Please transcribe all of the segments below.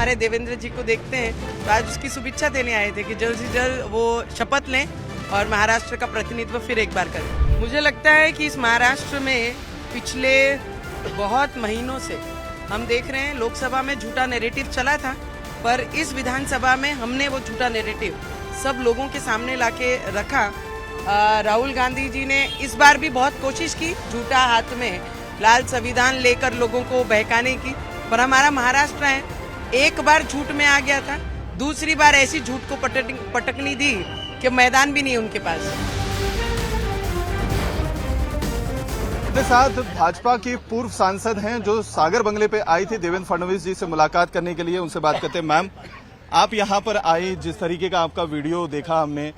हमारे देवेंद्र जी को देखते हैं तो आज उसकी शुभेच्छा देने आए थे कि जल्द से जल्द वो शपथ लें और महाराष्ट्र का प्रतिनिधित्व फिर एक बार करें। मुझे लगता है कि इस महाराष्ट्र में पिछले बहुत महीनों से हम देख रहे हैं लोकसभा में झूठा नैरेटिव चला था, पर इस विधानसभा में हमने वो झूठा नैरेटिव सब लोगों के सामने लाके रखा। राहुल गांधी जी ने इस बार भी बहुत कोशिश की झूठा हाथ में लाल संविधान लेकर लोगों को बहकाने की, पर हमारा महाराष्ट्र है एक बार झूठ में आ गया था, दूसरी बार ऐसी झूठ को पटकनी दी कि मैदान भी नहीं उनके पास। के साथ भाजपा की पूर्व सांसद हैं जो सागर बंगले पे आई थी देवेंद्र फडणवीस जी से मुलाकात करने के लिए, उनसे बात करते हैं। मैम, आप यहाँ पर आई, जिस तरीके का आपका वीडियो देखा हमने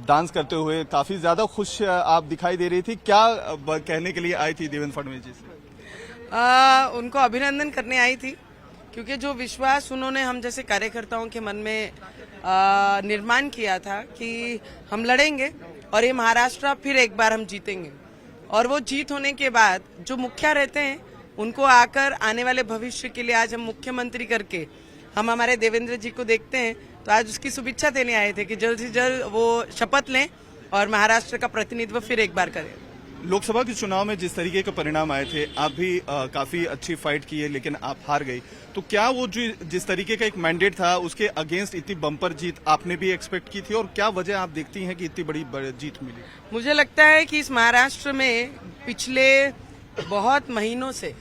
डांस करते हुए, काफी ज्यादा खुश आप दिखाई दे रही थी, क्या कहने के लिए आई थी देवेंद्र फडणवीस जी से? उनको अभिनंदन करने आई थी, क्योंकि जो विश्वास उन्होंने हम जैसे कार्यकर्ताओं के मन में निर्माण किया था कि हम लड़ेंगे और ये महाराष्ट्र फिर एक बार हम जीतेंगे, और वो जीत होने के बाद जो मुखिया रहते हैं उनको आकर आने वाले भविष्य के लिए आज हम मुख्यमंत्री करके हम हमारे देवेंद्र जी को देखते हैं तो आज उसकी शुभेच्छा देने आए थे कि जल्द से जल्द वो शपथ लें और महाराष्ट्र का प्रतिनिधित्व फिर एक बार करें। लोकसभा के चुनाव में जिस तरीके के परिणाम आए थे, आप भी काफी अच्छी फाइट की है लेकिन आप हार गई, तो क्या वो जो जिस तरीके का एक मैंडेट था उसके अगेंस्ट इतनी बम्पर जीत आपने भी एक्सपेक्ट की थी, और क्या वजह आप देखती हैं कि इतनी बड़ी जीत मिली? मुझे लगता है कि इस महाराष्ट्र में पिछले बहुत महीनों से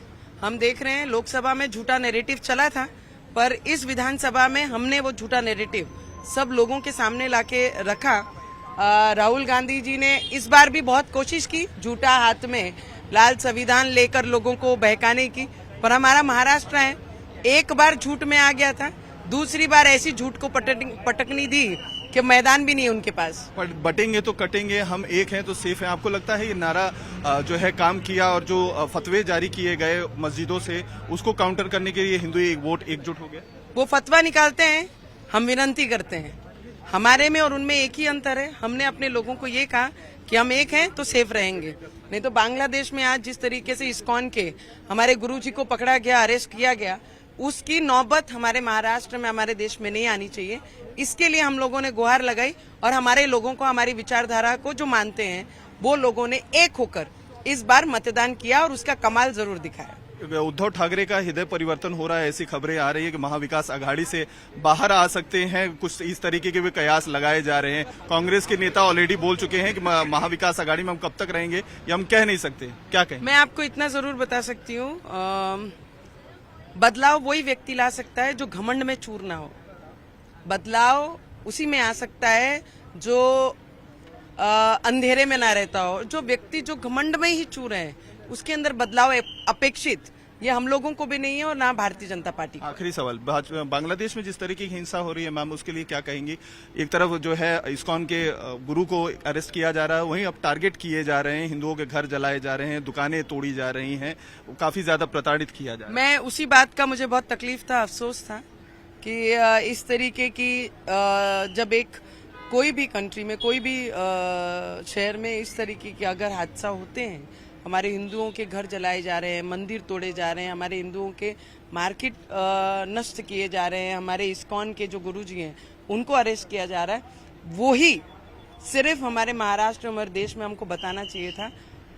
हम देख रहे हैं लोकसभा में झूठा नैरेटिव चला था, पर इस विधानसभा में हमने वो झूठा नैरेटिव सब लोगों के सामने लाके रखा। राहुल गांधी जी ने इस बार भी बहुत कोशिश की झूठा हाथ में लाल संविधान लेकर लोगों को बहकाने की, पर हमारा महाराष्ट्र है एक बार झूठ में आ गया था, दूसरी बार ऐसी झूठ को पटकनी दी कि मैदान भी नहीं उनके पास। पर बटेंगे तो कटेंगे, हम एक हैं तो सेफ हैं। आपको लगता है ये नारा जो है काम किया, और जो फतवे जारी किए गए मस्जिदों से उसको काउंटर करने के लिए हिंदू वोट एकजुट हो गया? वो फतवा निकालते हैं, हम विनती करते हैं। हमारे में और उनमें एक ही अंतर है, हमने अपने लोगों को ये कहा कि हम एक हैं तो सेफ रहेंगे, नहीं तो बांग्लादेश में आज जिस तरीके से इस्कॉन के हमारे गुरुजी को पकड़ा गया, अरेस्ट किया गया, उसकी नौबत हमारे महाराष्ट्र में, हमारे देश में नहीं आनी चाहिए। इसके लिए हम लोगों ने गुहार लगाई और हमारे लोगों को, हमारी विचारधारा को जो मानते हैं वो लोगों ने एक होकर इस बार मतदान किया और उसका कमाल जरूर दिखाया। उद्धव ठाकरे का हृदय परिवर्तन हो रहा है, ऐसी खबरें आ रही है कि महाविकास आघाड़ी से बाहर आ सकते हैं, कुछ इस तरीके के भी कयास लगाए जा रहे हैं। कांग्रेस के नेता ऑलरेडी बोल चुके हैं कि महाविकास आघाड़ी में हम कब तक रहेंगे ये हम कह नहीं सकते, क्या कहें? मैं आपको इतना जरूर बता सकती हूँ, बदलाव वही व्यक्ति ला सकता है जो घमंड में चूर ना हो। बदलाव उसी में आ सकता है जो अंधेरे में ना रहता हो। जो व्यक्ति जो घमंड में ही चूर है उसके अंदर बदलाव अपेक्षित, ये हम लोगों को भी नहीं है और ना भारतीय जनता पार्टी। आखिरी सवाल, बांग्लादेश में जिस तरीके की हिंसा हो रही है मैम, उसके लिए क्या कहेंगी? एक तरफ जो है इस्कॉन के गुरु को अरेस्ट किया जा रहा है, वहीं अब टारगेट किए जा रहे हैं, हिंदुओं के घर जलाए जा रहे हैं, दुकानें तोड़ी जा रही हैं, काफी ज्यादा प्रताड़ित किया जा रहा है। मैं उसी बात का मुझे बहुत तकलीफ था, अफसोस था कि इस तरीके की जब एक कोई भी कंट्री में, कोई भी शहर में इस तरीके के अगर हादसा होते हैं, हमारे हिंदुओं के घर जलाए जा रहे हैं, मंदिर तोड़े जा रहे हैं, हमारे हिंदुओं के मार्केट नष्ट किए जा रहे हैं, हमारे इस्कॉन के जो गुरुजी हैं उनको अरेस्ट किया जा रहा है, वो ही सिर्फ हमारे महाराष्ट्र, हमारे देश में हमको बताना चाहिए था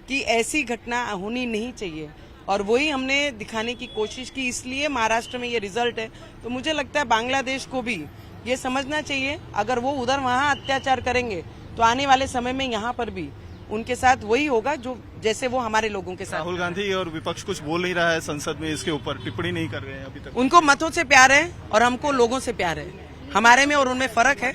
कि ऐसी घटना होनी नहीं चाहिए, और वही हमने दिखाने की कोशिश की, इसलिए महाराष्ट्र में ये रिजल्ट है। तो मुझे लगता है बांग्लादेश को भी ये समझना चाहिए, अगर वो उधर वहां अत्याचार करेंगे तो आने वाले समय में यहाँ पर भी उनके साथ वही होगा जो जैसे वो हमारे लोगों के साथ। राहुल गांधी और विपक्ष कुछ बोल नहीं रहा है संसद में, इसके ऊपर टिप्पणी नहीं कर रहे हैं अभी तक। उनको मतों से प्यार है और हमको लोगों से प्यार है, हमारे में और उनमें फर्क है।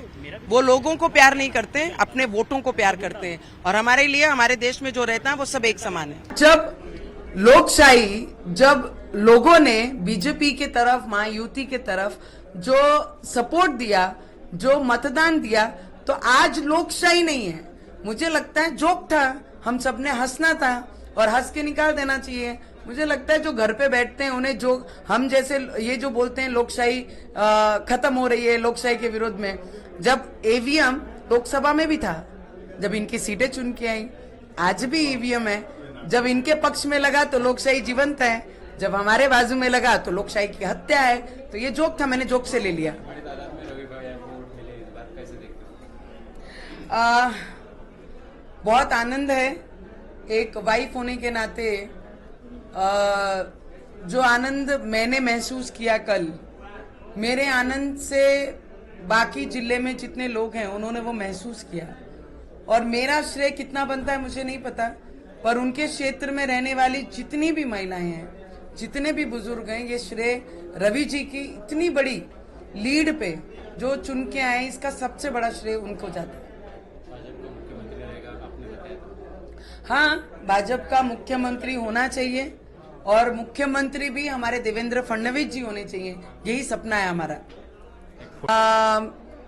वो लोगों को प्यार नहीं करते, अपने वोटों को प्यार करते हैं, और हमारे लिए, हमारे देश में जो रहता है वो सब एक समान है। जब लोकशाही, जब लोगों ने बीजेपी के तरफ, महायुति के तरफ जो सपोर्ट दिया, जो मतदान दिया, तो आज लोकशाही नहीं है। मुझे लगता है जोक था, हम सबने हंसना था और हंस के निकाल देना चाहिए। मुझे लगता है जो घर पे बैठते हैं उन्हें, जो हम जैसे ये जो बोलते हैं लोकशाही खत्म हो रही है लोकशाही के विरोध में, जब ईवीएम लोकसभा में भी था, जब इनकी सीटें चुन के आई, आज भी ईवीएम है, जब इनके पक्ष में लगा तो लोकशाही जीवंत है, जब हमारे बाजू में लगा तो लोकशाही की हत्या है। तो ये जोक था, मैंने जोक से ले लिया। बहुत आनंद है एक वाइफ होने के नाते। जो आनंद मैंने महसूस किया कल, मेरे आनंद से बाकी जिले में जितने लोग हैं उन्होंने वो महसूस किया। और मेरा श्रेय कितना बनता है मुझे नहीं पता, पर उनके क्षेत्र में रहने वाली जितनी भी महिलाएं हैं, जितने भी बुजुर्ग हैं, ये श्रेय रवि जी की इतनी बड़ी लीड पे जो चुन के आए, इसका सबसे बड़ा श्रेय उनको जाता है। हाँ, भाजपा का मुख्यमंत्री होना चाहिए और मुख्यमंत्री भी हमारे देवेंद्र फडणवीस जी होने चाहिए, यही सपना है हमारा।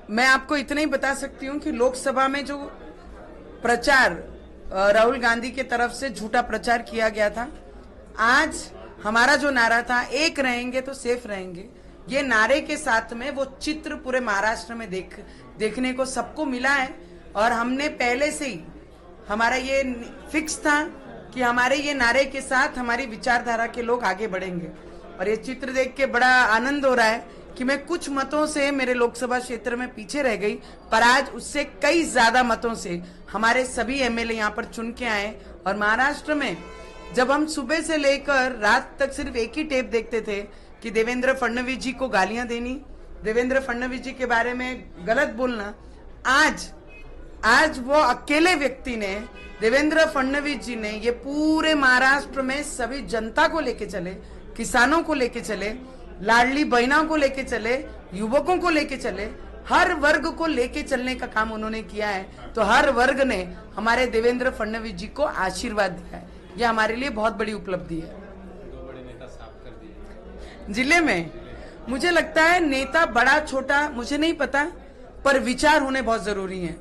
मैं आपको इतना ही बता सकती हूँ कि लोकसभा में जो प्रचार राहुल गांधी के तरफ से झूठा प्रचार किया गया था, आज हमारा जो नारा था एक रहेंगे तो सेफ रहेंगे, ये नारे के साथ में वो चित्र पूरे महाराष्ट्र में देखने को सबको मिला है। और हमने पहले से ही, हमारा ये फिक्स था कि हमारे ये नारे के साथ हमारी विचारधारा के लोग आगे बढ़ेंगे। और ये चित्र देख के बड़ा आनंद हो रहा है कि मैं कुछ मतों से मेरे लोकसभा क्षेत्र में पीछे रह गई, पर आज उससे कई ज्यादा मतों से हमारे सभी एमएलए यहाँ पर चुन के आए। और महाराष्ट्र में जब हम सुबह से लेकर रात तक सिर्फ एक ही टेप देखते थे कि देवेंद्र फडणवीस जी को गालियां देनी, देवेंद्र फडणवीस जी के बारे में गलत बोलना, आज वो अकेले व्यक्ति ने, देवेंद्र फडणवीस जी ने ये पूरे महाराष्ट्र में सभी जनता को लेके चले, किसानों को लेके चले, लाडली बहनों को लेके चले, युवकों को लेके चले, हर वर्ग को लेके चलने का काम उन्होंने किया है। तो हर वर्ग ने हमारे देवेंद्र फडणवीस जी को आशीर्वाद दिया है, यह हमारे लिए बहुत बड़ी उपलब्धि है। 2 बड़े नेता साफ कर दिए जिले में मुझे लगता है नेता बड़ा छोटा मुझे नहीं पता, पर विचार होने बहुत जरूरी है।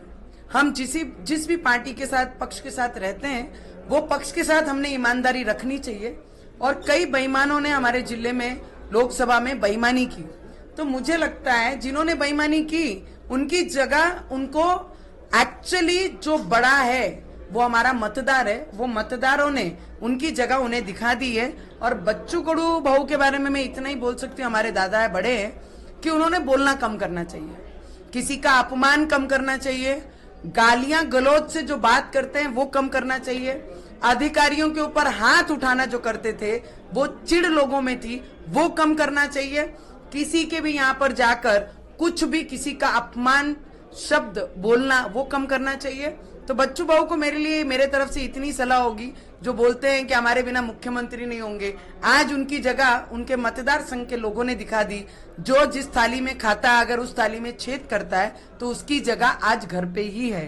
हम जिस भी पार्टी के साथ, पक्ष के साथ रहते हैं, वो पक्ष के साथ हमने ईमानदारी रखनी चाहिए। और कई बेईमानों ने हमारे जिले में लोकसभा में बेईमानी की, तो मुझे लगता है जिन्होंने बेईमानी की उनकी जगह, उनको एक्चुअली जो बड़ा है वो हमारा मतदार है, वो मतदारों ने उनकी जगह उन्हें दिखा दी है। और बच्चू कडू भाऊ के बारे में मैं इतना ही बोल सकती हूँ, हमारे दादा है, बड़े हैं, कि उन्होंने बोलना कम करना चाहिए, किसी का अपमान कम करना चाहिए, गालियां गलौज से जो बात करते हैं वो कम करना चाहिए, अधिकारियों के ऊपर हाथ उठाना जो करते थे वो चिढ़ लोगों में थी, वो कम करना चाहिए। किसी के भी यहाँ पर जाकर कुछ भी किसी का अपमान शब्द बोलना वो कम करना चाहिए। तो बच्चू भाऊ को मेरे तरफ से इतनी सलाह होगी, जो बोलते हैं कि हमारे बिना मुख्यमंत्री नहीं होंगे, आज उनकी जगह उनके मतदार संघ के लोगों ने दिखा दी। जो जिस थाली में खाता है, अगर उस थाली में छेद करता है तो उसकी जगह आज घर पे ही है।